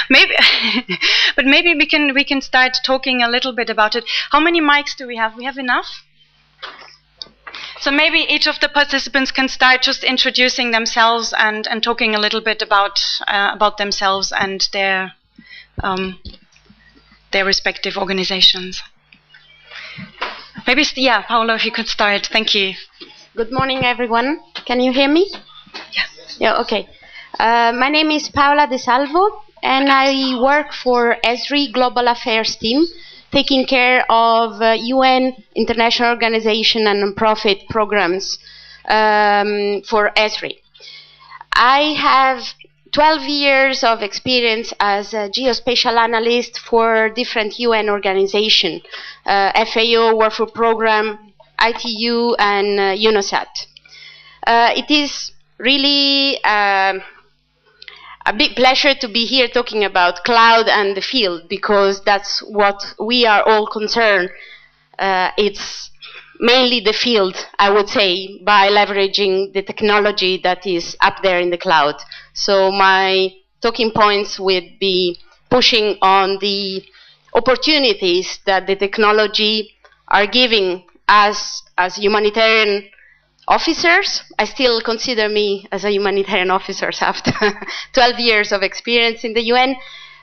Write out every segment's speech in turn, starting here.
maybe, but maybe we can start talking a little bit about it. How many mics do we have? We have enough? So maybe each of the participants can start just introducing themselves and talking a little bit about themselves and their respective organizations. Maybe, yeah, Paola, if you could start. Thank you. Good morning, everyone. Can you hear me? Yeah. Yeah, okay. My name is Paola de Salvo, and I work for ESRI Global Affairs team, taking care of UN, international organization, and non-profit programs for ESRI. I have 12 years of experience as a geospatial analyst for different UN organizations, FAO, World Food Program, ITU, and UNOSAT. It is really a big pleasure to be here talking about cloud and the field, because that's what we are all concerned. It's mainly the field, I would say, by leveraging the technology that is up there in the cloud. So my talking points would be pushing on the opportunities that the technology are giving us as humanitarian officers. I still consider me as a humanitarian officer after 12 years of experience in the UN,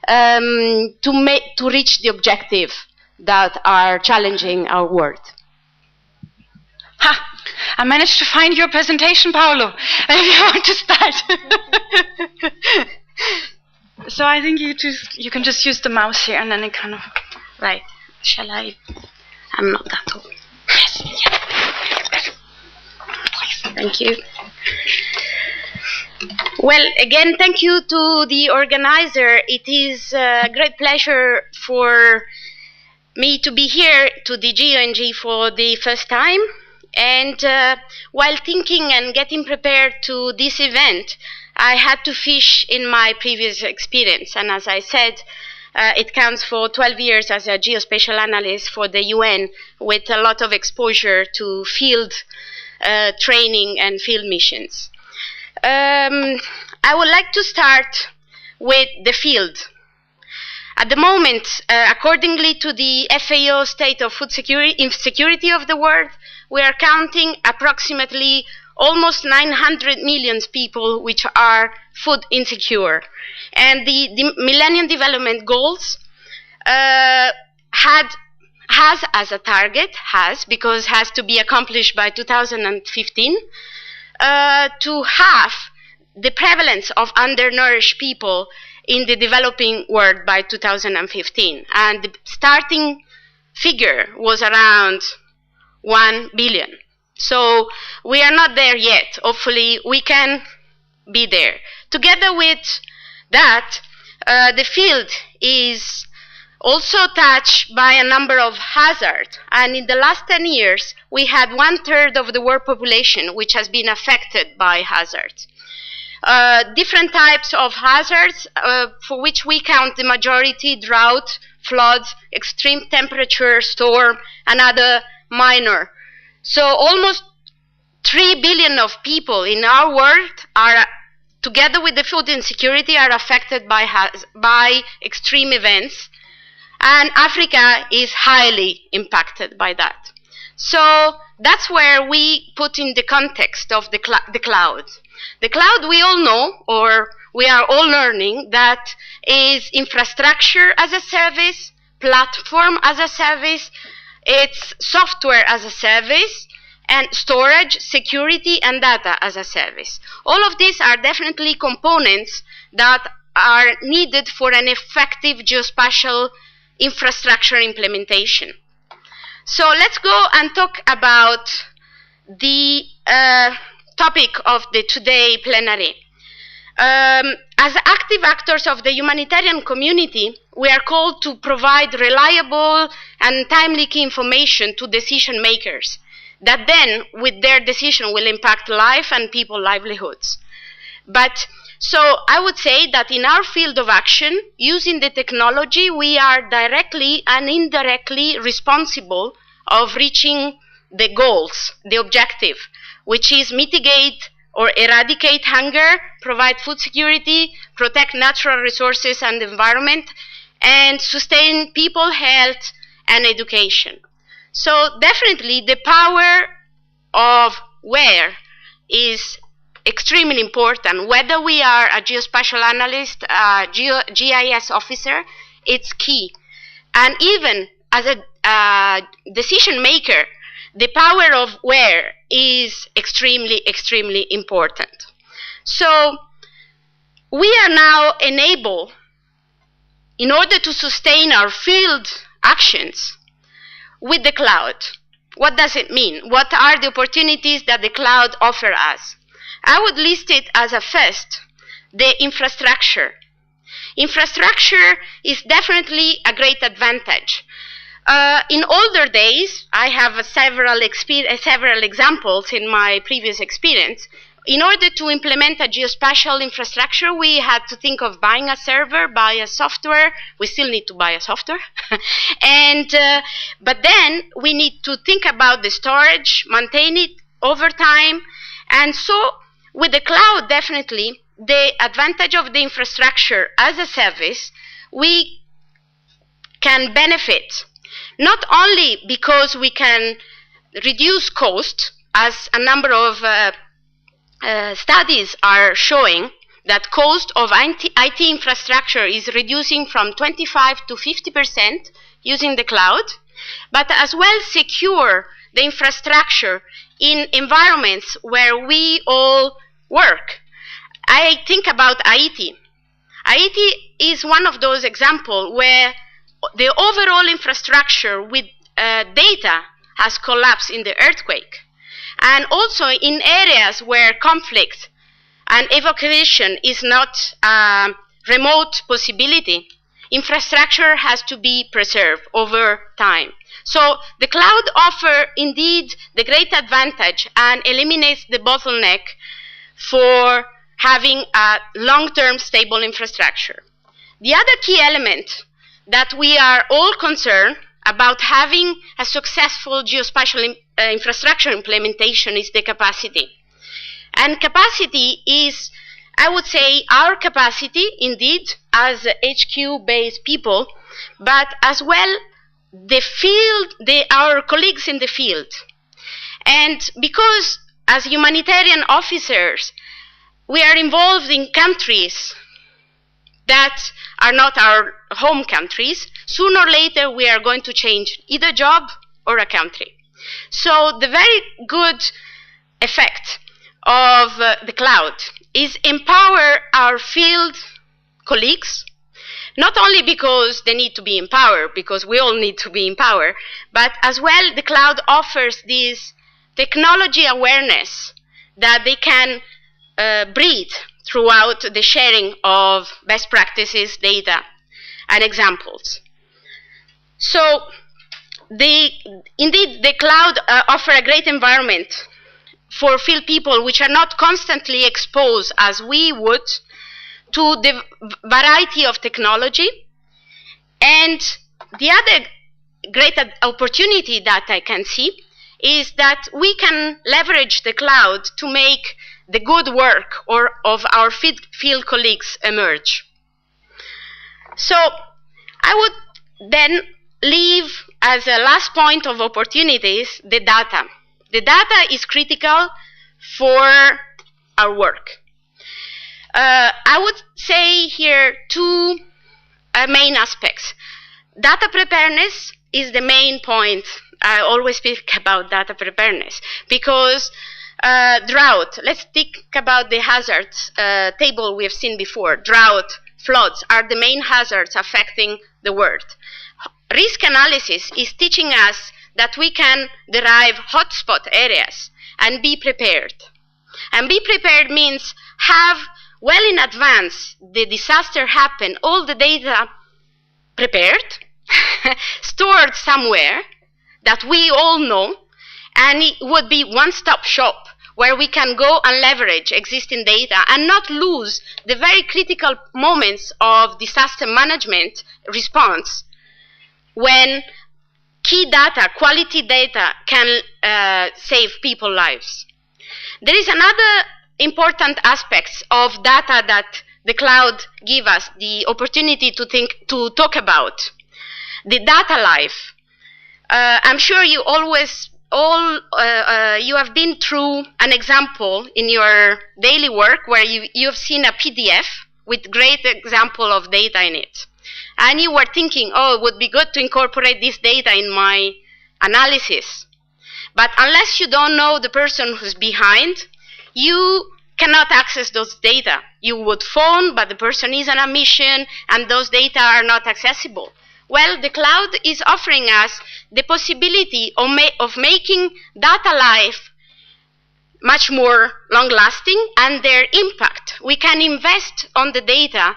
to reach the objective that are challenging our world. Ha! I managed to find your presentation, Paolo. If you want to start. So I think you can just use the mouse here and then it kind of, right. Shall I? I'm not that old. Yes, yeah. Thank you. Well, again, thank you to the organizer. It is a great pleasure for me to be here to the GeONG for the first time. And while thinking and getting prepared to this event, I had to fish in my previous experience. And as I said, it counts for 12 years as a geospatial analyst for the UN, with a lot of exposure to field training and field missions. I would like to start with the field. At the moment, accordingly to the FAO State of Food Security of the World, we are counting approximately almost 900 million people which are food insecure. And the Millennium Development Goals has as a target, because it has to be accomplished by 2015, to halve the prevalence of undernourished people in the developing world by 2015. And the starting figure was around 1 billion. So we are not there yet. Hopefully we can be there. Together with that, the field is also touched by a number of hazards. And in the last 10 years, we had 1/3 of the world population which has been affected by hazards. Different types of hazards for which we count the majority: drought, floods, extreme temperature, storm, and other minor. So almost 3 billion of people in our world are, together with the food insecurity, are affected by extreme events. And Africa is highly impacted by that. So that's where we put in the context of the cloud. The cloud, we all know, or we are all learning, that is infrastructure as a service, platform as a service, it's software as a service, and storage, security, and data as a service. All of these are definitely components that are needed for an effective geospatial infrastructure implementation. So let's go and talk about the topic of the today plenary. As active actors of the humanitarian community, we are called to provide reliable and timely key information to decision makers that then, with their decision, will impact life and people's livelihoods. So I would say that in our field of action, using the technology, we are directly and indirectly responsible of reaching the goals, the objective, which is mitigate or eradicate hunger, provide food security, protect natural resources and the environment, and sustain people health and education. So definitely the power of where is extremely important. Whether we are a geospatial analyst, a GIS officer, it's key. And even as a decision maker, the power of where is extremely, extremely important. So we are now enabled, in order to sustain our field actions, with the cloud. What does it mean? What are the opportunities that the cloud offers us? I would list it as a first, the infrastructure. Infrastructure is definitely a great advantage. In older days, I have several examples in my previous experience. In order to implement a geospatial infrastructure, we had to think of buying a server, buy a software. We still need to buy a software. But then we need to think about the storage, maintain it over time. And so with the cloud, definitely, the advantage of the infrastructure as a service, we can benefit. Not only because we can reduce cost, as a number of studies are showing that cost of IT infrastructure is reducing from 25 to 50% using the cloud, but as well secure the infrastructure in environments where we all work. I think about Haiti. Haiti is one of those examples where the overall infrastructure with data has collapsed in the earthquake. And also in areas where conflict and evacuation is not a remote possibility, infrastructure has to be preserved over time. So the cloud offers indeed the great advantage and eliminates the bottleneck for having a long-term stable infrastructure. The other key element that we are all concerned about having a successful geospatial infrastructure implementation is the capacity. And capacity is, I would say, our capacity, indeed, as HQ-based people, but as well the field, our colleagues in the field. And because as humanitarian officers, we are involved in countries that are not our home countries, sooner or later we are going to change either job or a country. So the very good effect of the cloud is empower our field colleagues, not only because they need to be empowered, because we all need to be empowered, but as well the cloud offers this technology awareness that they can breed throughout the sharing of best practices, data, and examples. So indeed the cloud offers a great environment for field people which are not constantly exposed as we would to the variety of technology. And the other great opportunity that I can see is that we can leverage the cloud to make the good work of our field colleagues emerge. So I would then leave as a last point of opportunities the data. The data is critical for our work. I would say here two main aspects. Data preparedness is the main point. I always speak about data preparedness because drought, let's think about the hazards table we have seen before. Drought, floods are the main hazards affecting the world. Risk analysis is teaching us that we can derive hotspot areas and be prepared. And be prepared means have well in advance the disaster happen, all the data prepared, stored somewhere that we all know, and it would be one-stop shop where we can go and leverage existing data and not lose the very critical moments of disaster management response when key data, quality data, can save people's lives. There is another important aspects of data that the cloud gives us the opportunity to talk about. The data life. I'm sure you you have been through an example in your daily work where you've seen a PDF with great example of data in it. And you were thinking, oh, it would be good to incorporate this data in my analysis. But unless you don't know the person who's behind, you cannot access those data. You would phone, but the person is on a mission, and those data are not accessible. Well, the cloud is offering us the possibility of making data life much more long-lasting and their impact. We can invest on the data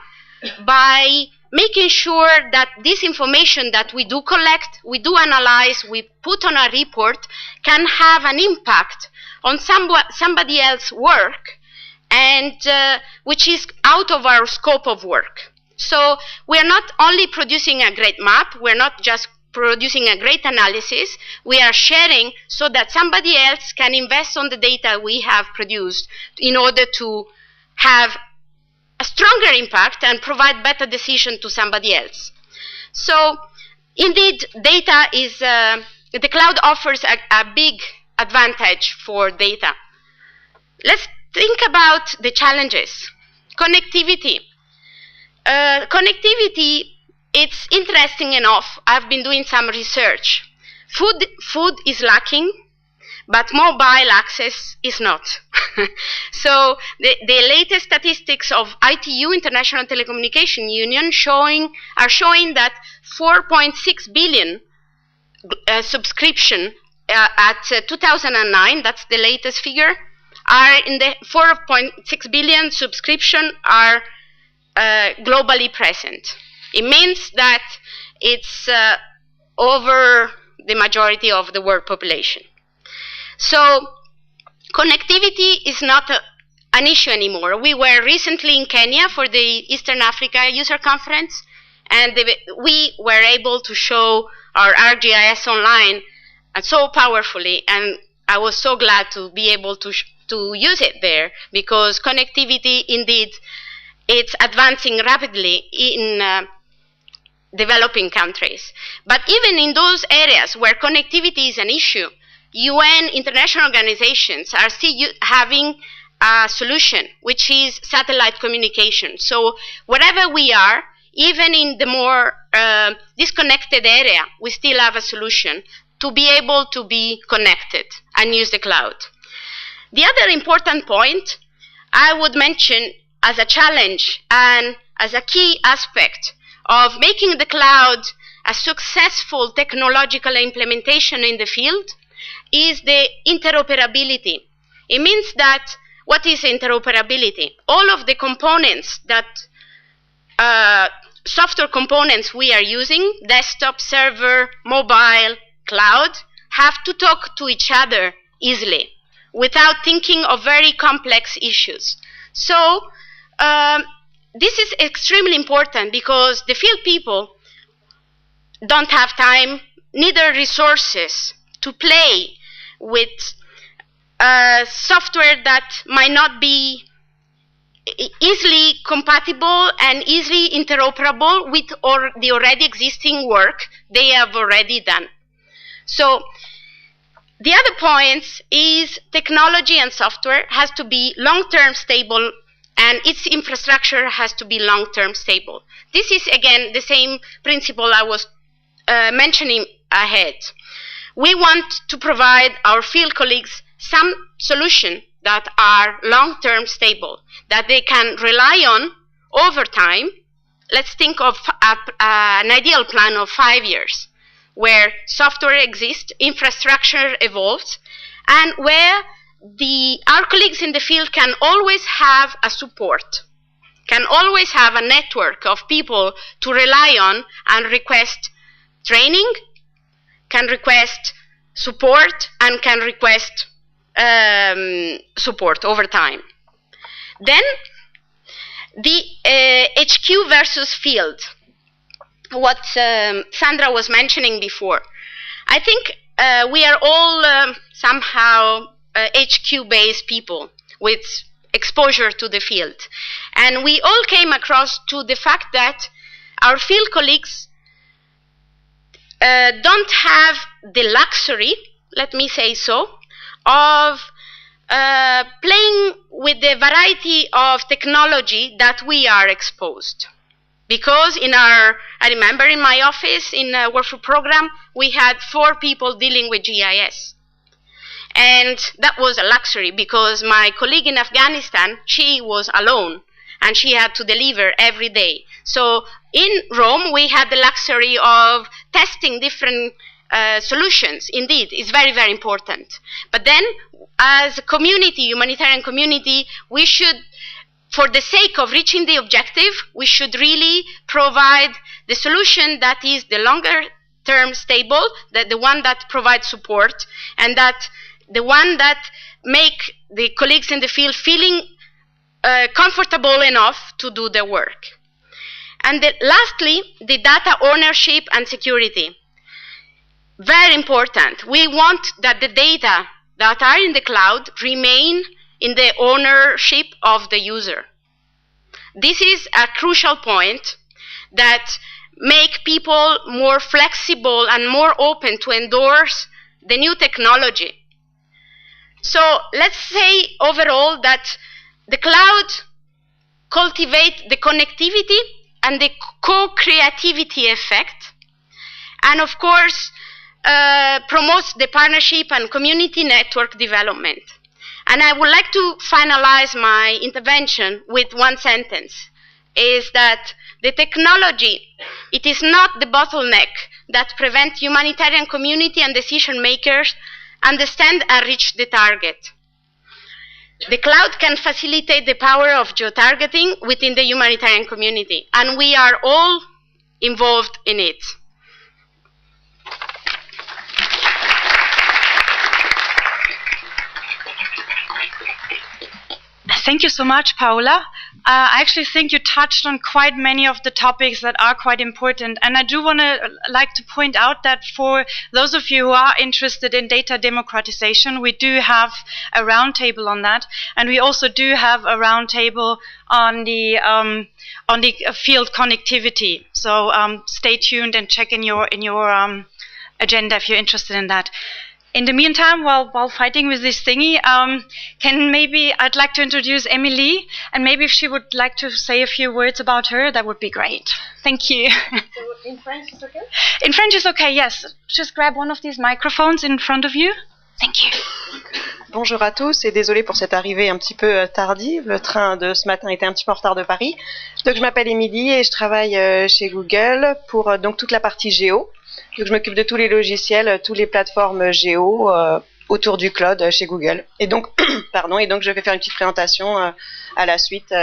by making sure that this information that we do collect, we do analyze, we put on a report, can have an impact on somebody else's work, and which is out of our scope of work. So we're not only producing a great map, we're not just producing a great analysis, we are sharing so that somebody else can invest on the data we have produced in order to have a stronger impact and provide better decision to somebody else. So indeed, data is, the cloud offers a big advantage for data. Let's think about the challenges. Connectivity. Connectivity, it's interesting enough. I've been doing some research. Food is lacking, but mobile access is not. So the latest statistics of ITU, International Telecommunication Union, are showing that 4.6 billion subscription at 2009, that's the latest figure, are in the 4.6 billion subscription are globally present. It means that it's over the majority of the world population. So connectivity is not an issue anymore. We were recently in Kenya for the Eastern Africa User Conference, and we were able to show our ArcGIS online so powerfully, and I was so glad to be able to use it there, because connectivity indeed, it's advancing rapidly in developing countries. But even in those areas where connectivity is an issue, UN international organizations are still having a solution, which is satellite communication. So wherever we are, even in the more disconnected area, we still have a solution to be able to be connected and use the cloud. The other important point I would mention as a challenge and as a key aspect of making the cloud a successful technological implementation in the field is the interoperability. It means that, what is interoperability? All of the components that, software components we are using, desktop, server, mobile, cloud, have to talk to each other easily without thinking of very complex issues. So this is extremely important, because the field people don't have time, neither resources, to play with software that might not be easily compatible and easily interoperable with the already existing work they have already done. So the other point is technology and software has to be long-term stable, and its infrastructure has to be long-term stable. This is, again, the same principle I was mentioning ahead. We want to provide our field colleagues some solutions that are long-term stable, that they can rely on over time. Let's think of an ideal plan of 5 years, where software exists, infrastructure evolves, and where our colleagues in the field can always have a support, can always have a network of people to rely on and request training, can request support, and can request support over time. Then the HQ versus field, what Sandra was mentioning before. I think we are all somehow HQ-based people with exposure to the field. And we all came across to the fact that our field colleagues don't have the luxury, let me say so, of playing with the variety of technology that we are exposed. Because I remember in my office, in a workshop program, we had 4 people dealing with GIS. And that was a luxury because my colleague in Afghanistan, she was alone and she had to deliver every day. So in Rome, we had the luxury of testing different solutions. Indeed, it's very, very important. But then, as a community, humanitarian community, we should, for the sake of reaching the objective, we should really provide the solution that is the longer term stable, the one that provides support, and that the one that make the colleagues in the field feeling comfortable enough to do their work. And lastly, the data ownership and security. Very important. We want that the data that are in the cloud remain in the ownership of the user. This is a crucial point that make people more flexible and more open to endorse the new technology. So let's say overall that the cloud cultivates the connectivity and the co-creativity effect, and of course promotes the partnership and community network development. And I would like to finalize my intervention with one sentence, is that the technology, it is not the bottleneck that prevents humanitarian community and decision makers understand and reach the target. The cloud can facilitate the power of geotargeting within the humanitarian community, and we are all involved in it. Thank you so much, Paola. I actually think you touched on quite many of the topics that are quite important. And I do want to like to point out that for those of you who are interested in data democratization, we do have a roundtable on that. And we also do have a roundtable on the field connectivity. So stay tuned and check in your agenda if you're interested in that. In the meantime, while fighting with this thingy, I'd like to introduce Emily, and maybe if she would like to say a few words about her, that would be great. Thank you. So in French is okay? In French is okay, yes. Just grab one of these microphones in front of you. Thank you. Bonjour à tous et désolé pour cette arrivée un petit peu tardive. Le train de ce matin était un petit peu en retard de Paris. Donc je m'appelle Émilie et je travaille chez Google pour donc toute la partie géo. Donc je m'occupe de tous les logiciels, toutes les plateformes géo autour du cloud chez Google. Et donc, je vais faire une petite présentation à la suite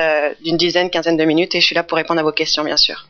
d'une quinzaine de minutes et je suis là pour répondre à vos questions bien sûr.